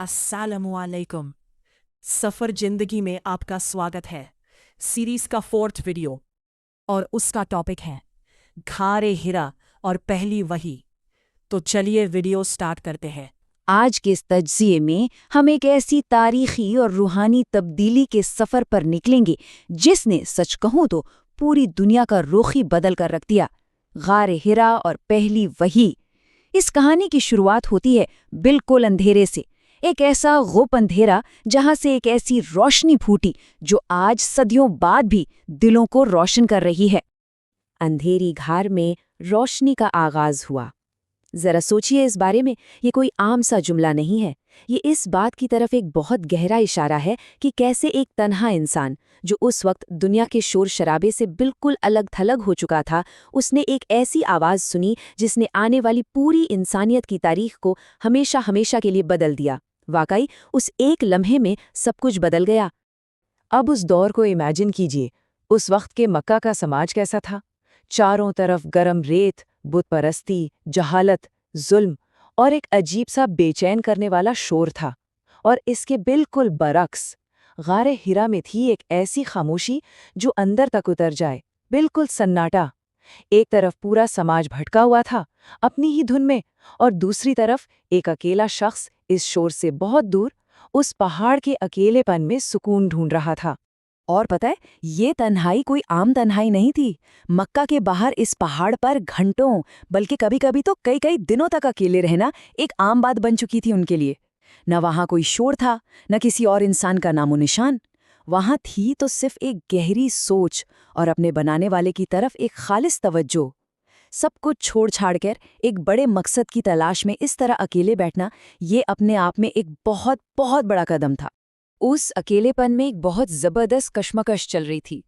अस्सलाम वालेकुम। सफ़र जिंदगी में आपका स्वागत है। सीरीज का 4th वीडियो और उसका टॉपिक है घारे हिरा और पहली वही। तो चलिए वीडियो स्टार्ट करते हैं। आज के इस तज्ज़िये में हम एक ऐसी तारीखी और रूहानी तब्दीली के सफ़र पर निकलेंगे जिसने सच कहूँ तो पूरी दुनिया का रुख ही बदल कर रख दिया। गारे हिरा और पहली वही। इस कहानी की शुरुआत होती है बिल्कुल अंधेरे से, एक ऐसा गुप अंधेरा जहाँ से एक ऐसी रोशनी फूटी जो आज सदियों बाद भी दिलों को रोशन कर रही है। अंधेरी घार में रोशनी का आगाज हुआ। जरा सोचिए इस बारे में, ये कोई आम सा जुमला नहीं है। ये इस बात की तरफ एक बहुत गहरा इशारा है कि कैसे एक तन्हा इंसान जो उस वक्त दुनिया के शोर शराबे से बिल्कुल अलग थलग हो चुका था, उसने एक ऐसी आवाज़ सुनी जिसने आने वाली पूरी इंसानियत की तारीख को हमेशा हमेशा के लिए बदल दिया। वाकई उस एक लम्हे में सब कुछ बदल गया। अब उस दौर को इमेजिन कीजिए। उस वक्त के मक्का का समाज कैसा था? चारों तरफ गरम रेत, बुत परस्ती, जहालत, जुल्म और एक अजीब सा बेचैन करने वाला शोर था। और इसके बिल्कुल बरक्स गारे हिरा में थी एक ऐसी खामोशी जो अंदर तक उतर जाए, बिल्कुल सन्नाटा। एक तरफ पूरा समाज भटका हुआ था अपनी ही धुन में, और दूसरी तरफ एक अकेला शख्स इस शोर से बहुत दूर उस पहाड़ के अकेलेपन में सुकून ढूंढ रहा था। और पता है, ये तन्हाई कोई आम तन्हाई नहीं थी। मक्का के बाहर इस पहाड़ पर घंटों, बल्कि कभी-कभी तो कई-कई दिनों तक अकेले रहना एक आम बात बन चुकी थी उनके लिए। न वहाँ कोई शोर था, न किसी और इंसान का नामो निशान। वहाँ थी तो सिर्फ एक गहरी सोच और अपने बनाने वाले की तरफ एक खालिस तवज्जो। सब कुछ छोड़ छाड़ कर एक बड़े मकसद की तलाश में इस तरह अकेले बैठना, ये अपने आप में एक बहुत बहुत बड़ा कदम था। उस अकेलेपन में एक बहुत जबरदस्त कश्मकश चल रही थी।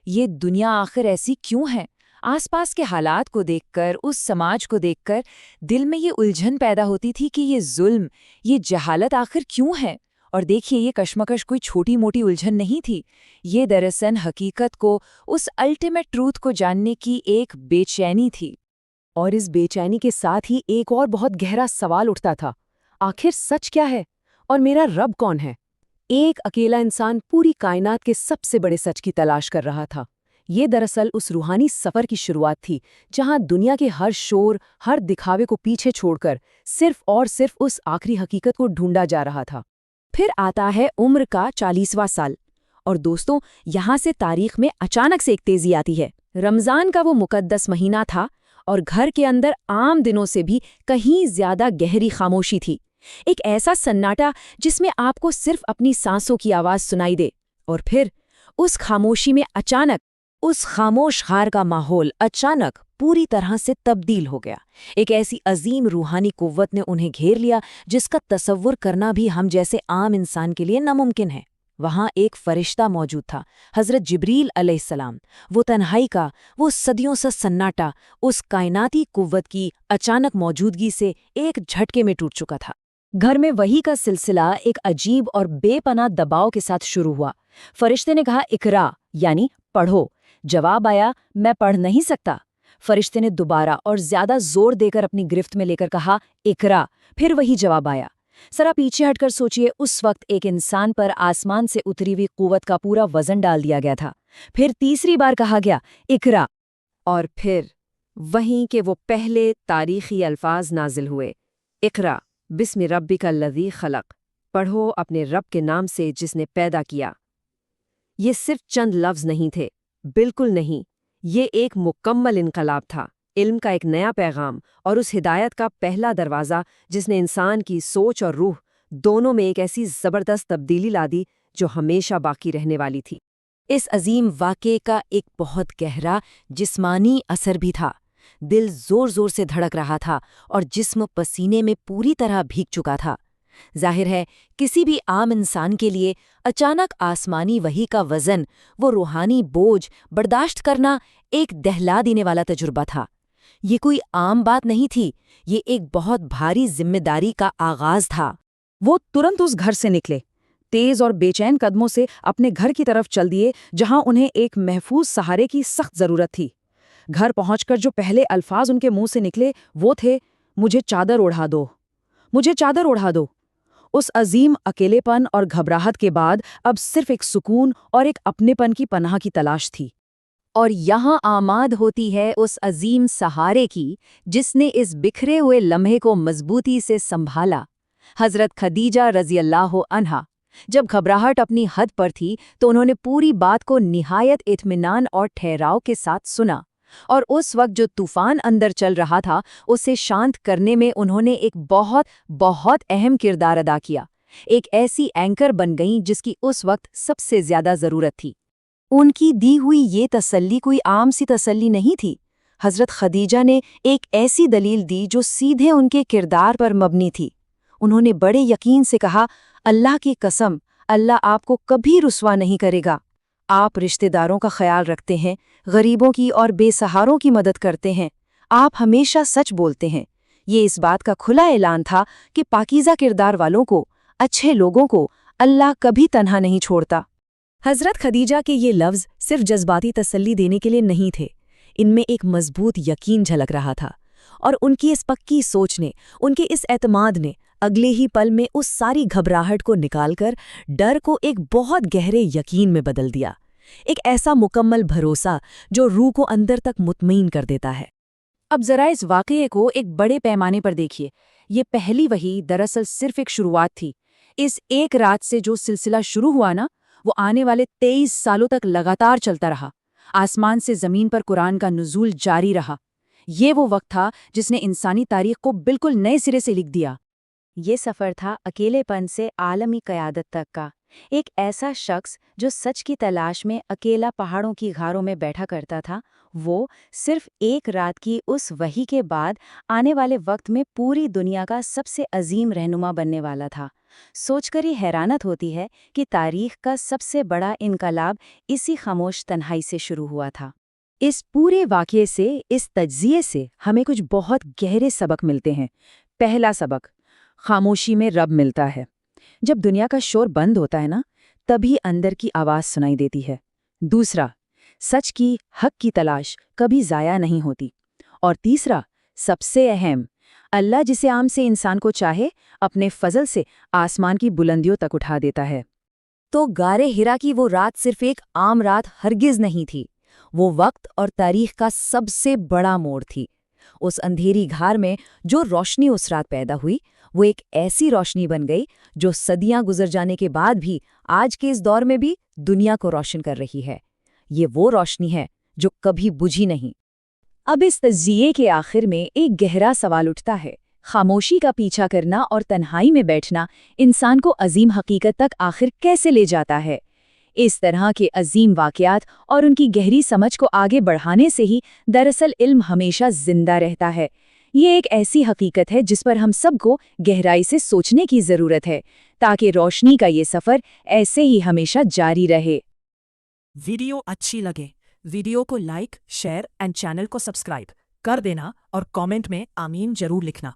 ये दुनिया आखिर ऐसी क्यों है? आसपास के हालात को देखकर, उस समाज को देखकर दिल में ये उलझन पैदा होती थी कि ये जुल्म, ये जहालत आखिर क्यों है? और देखिए, ये कश्मकश कोई छोटी मोटी उलझन नहीं थी। ये दरअसल हकीकत को, उस अल्टीमेट ट्रूथ को जानने की एक बेचैनी थी। और इस बेचैनी के साथ ही एक और बहुत गहरा सवाल उठता था, आखिर सच क्या है और मेरा रब कौन है? एक अकेला इंसान पूरी कायनात के सबसे बड़े सच की तलाश कर रहा था। ये दरअसल उस रूहानी सफ़र की शुरुआत थी जहां दुनिया के हर शोर, हर दिखावे को पीछे छोड़कर सिर्फ और सिर्फ उस आखिरी हकीकत को ढूंढा जा रहा था। फिर आता है उम्र का 40वां साल। और दोस्तों, यहाँ से तारीख में अचानक से एक तेजी आती है। रमज़ान का वो मुकद्दस महीना था और घर के अंदर आम दिनों से भी कहीं ज्यादा गहरी खामोशी थी। एक ऐसा सन्नाटा जिसमें आपको सिर्फ अपनी सांसों की आवाज सुनाई दे। और फिर उस खामोशी में अचानक उस खामोश खार का माहौल अचानक पूरी तरह से तब्दील हो गया। एक ऐसी अजीम रूहानी कुव्वत ने उन्हें घेर लिया जिसका तसव्वुर करना भी हम जैसे आम इंसान के लिए नामुमकिन है। वहाँ एक फरिश्ता मौजूद था, हज़रत जिब्रील अलैहिस्सलाम। वो तन्हाई का, वो सदियों से सन्नाटा, उस कायनाती कुव्वत की अचानक मौजूदगी से एक झटके में टूट चुका था। घर में वही का सिलसिला एक अजीब और बेपनाह दबाव के साथ शुरू हुआ। फरिश्ते ने कहा, इकरा, यानी पढ़ो। जवाब आया, मैं पढ़ नहीं सकता। फरिश्ते ने दोबारा और ज्यादा जोर देकर अपनी गिरफ्त में लेकर कहा, इकरा। फिर वही जवाब आया। जरा पीछे हटकर सोचिए, उस वक्त एक इंसान पर आसमान से उतरी हुई कुव्वत का पूरा वजन डाल दिया गया था। फिर तीसरी बार कहा गया, इकरा। और फिर वहीं के वो पहले तारीखी अल्फाज नाजिल हुए, इकरा बिस्मि रब्बिकल लज़ी खलक। पढ़ो अपने रब के नाम से जिसने पैदा किया। ये सिर्फ चंद लफ्ज़ नहीं थे, बिल्कुल नहीं। ये एक मुकम्मल इनकलाब था, इल्म का एक नया पैगाम और उस हिदायत का पहला दरवाज़ा जिसने इंसान की सोच और रूह दोनों में एक ऐसी ज़बरदस्त तब्दीली ला दी जो हमेशा बाकी रहने वाली थी। इस अजीम वाक़े का एक बहुत गहरा जिस्मानी असर भी था। दिल जोर जोर से धड़क रहा था और जिस्म पसीने में पूरी तरह भीग चुका था। जाहिर है, किसी भी आम इंसान के लिए अचानक आसमानी वही का वज़न, वो रूहानी बोझ बर्दाश्त करना एक दहला देने वाला तजुर्बा था। ये कोई आम बात नहीं थी, ये एक बहुत भारी जिम्मेदारी का आगाज था। वो तुरंत उस घर से निकले, तेज और बेचैन कदमों से अपने घर की तरफ चल दिए जहां उन्हें एक महफूज सहारे की सख्त जरूरत थी। घर पहुंचकर जो पहले अल्फाज उनके मुंह से निकले वो थे, मुझे चादर ओढ़ा दो, मुझे चादर ओढ़ा दो। उस अजीम अकेलेपन और घबराहट के बाद अब सिर्फ एक सुकून और एक अपनेपन की पनाह की तलाश थी। और यहाँ आमाद होती है उस अजीम सहारे की जिसने इस बिखरे हुए लम्हे को मजबूती से संभाला। हजरत खदीजा रज़ी अल्लाह अन्हा। जब घबराहट अपनी हद पर थी तो उन्होंने पूरी बात को निहायत इत्मीनान और ठहराव के साथ सुना, और उस वक्त जो तूफान अंदर चल रहा था उसे शांत करने में उन्होंने एक बहुत बहुत अहम किरदार अदा किया। एक ऐसी एंकर बन गईं जिसकी उस वक्त सबसे ज्यादा जरूरत थी। उनकी दी हुई ये तसल्ली कोई आम सी तसल्ली नहीं थी। हजरत खदीजा ने एक ऐसी दलील दी जो सीधे उनके किरदार पर मबनी थी। उन्होंने बड़े यकीन से कहा, अल्लाह की कसम, अल्लाह आपको कभी रुस्वा नहीं करेगा। आप रिश्तेदारों का ख्याल रखते हैं, गरीबों की और बेसहारों की मदद करते हैं, आप हमेशा सच बोलते हैं। ये इस बात का खुला ऐलान था कि पाकीज़ा किरदार वालों को, अच्छे लोगों को अल्लाह कभी तन्हा नहीं छोड़ता। हजरत खदीजा के ये लफ्ज़ सिर्फ जज्बाती तसल्ली देने के लिए नहीं थे, इनमें एक मजबूत यकीन झलक रहा था, और उनकी इस पक्की सोच ने, उनके इस एतमाद ने अगले ही पल में उस सारी घबराहट को निकालकर डर को एक बहुत गहरे यकीन में बदल दिया। एक ऐसा मुकम्मल भरोसा जो रूह को अंदर तक मुतमईन कर देता है। अब जरा इस वाक़ये को एक बड़े पैमाने पर देखिए। ये पहली वही दरअसल सिर्फ एक शुरुआत थी। इस एक रात से जो सिलसिला शुरू हुआ ना, वो आने वाले 23 सालों तक लगातार चलता रहा। आसमान से ज़मीन पर कुरान का नुज़ूल जारी रहा। ये वो वक्त था जिसने इंसानी तारीख को बिल्कुल नए सिरे से लिख दिया। ये सफ़र था अकेलेपन से आलमी क़यादत तक का। एक ऐसा शख्स जो सच की तलाश में अकेला पहाड़ों की घारों में बैठा करता था, वो सिर्फ एक रात की उस वही के बाद आने वाले वक्त में पूरी दुनिया का सबसे अजीम रहनुमा बनने वाला था। सोचकर ही हैरानत होती है कि तारीख का सबसे बड़ा इनकलाब इसी खामोश तन्हाई से शुरू हुआ था। इस पूरे वाक़ये से, इस तज्ज़िये से हमें कुछ बहुत गहरे सबक मिलते हैं। पहला सबक, खामोशी में रब मिलता है। जब दुनिया का शोर बंद होता है ना, तभी अंदर की आवाज़ सुनाई देती है। दूसरा, सच की, हक की तलाश कभी ज़ाया नहीं होती। और तीसरा, सबसे अहम, अल्लाह जिसे आम से इंसान को चाहे, अपने फजल से आसमान की बुलंदियों तक उठा देता है। तो गारे हिरा की वो रात सिर्फ एक आम रात हरगिज़ नहीं थी, वो वक्त और तारीख का सबसे बड़ा मोड़ थी। उस अंधेरी घार में जो रोशनी उस रात पैदा हुई, वो एक ऐसी रोशनी बन गई जो सदियां गुजर जाने के बाद भी आज के इस दौर में भी दुनिया को रोशन कर रही है। ये वो रोशनी है जो कभी बुझी नहीं। अब इस तज्ज़िये के आखिर में एक गहरा सवाल उठता है। खामोशी का पीछा करना और तन्हाई में बैठना इंसान को अजीम हकीकत तक आखिर कैसे ले जाता है? इस तरह के अजीम वाक़यात और उनकी गहरी समझ को आगे बढ़ाने से ही दरअसल इल्म हमेशा जिंदा रहता है। ये एक ऐसी हकीकत है जिस पर हम सबको गहराई से सोचने की ज़रूरत है, ताकि रोशनी का ये सफ़र ऐसे ही हमेशा जारी रहे। वीडियो अच्छी लगे, वीडियो को लाइक, शेयर एंड चैनल को सब्सक्राइब कर देना, और कमेंट में आमीन जरूर लिखना।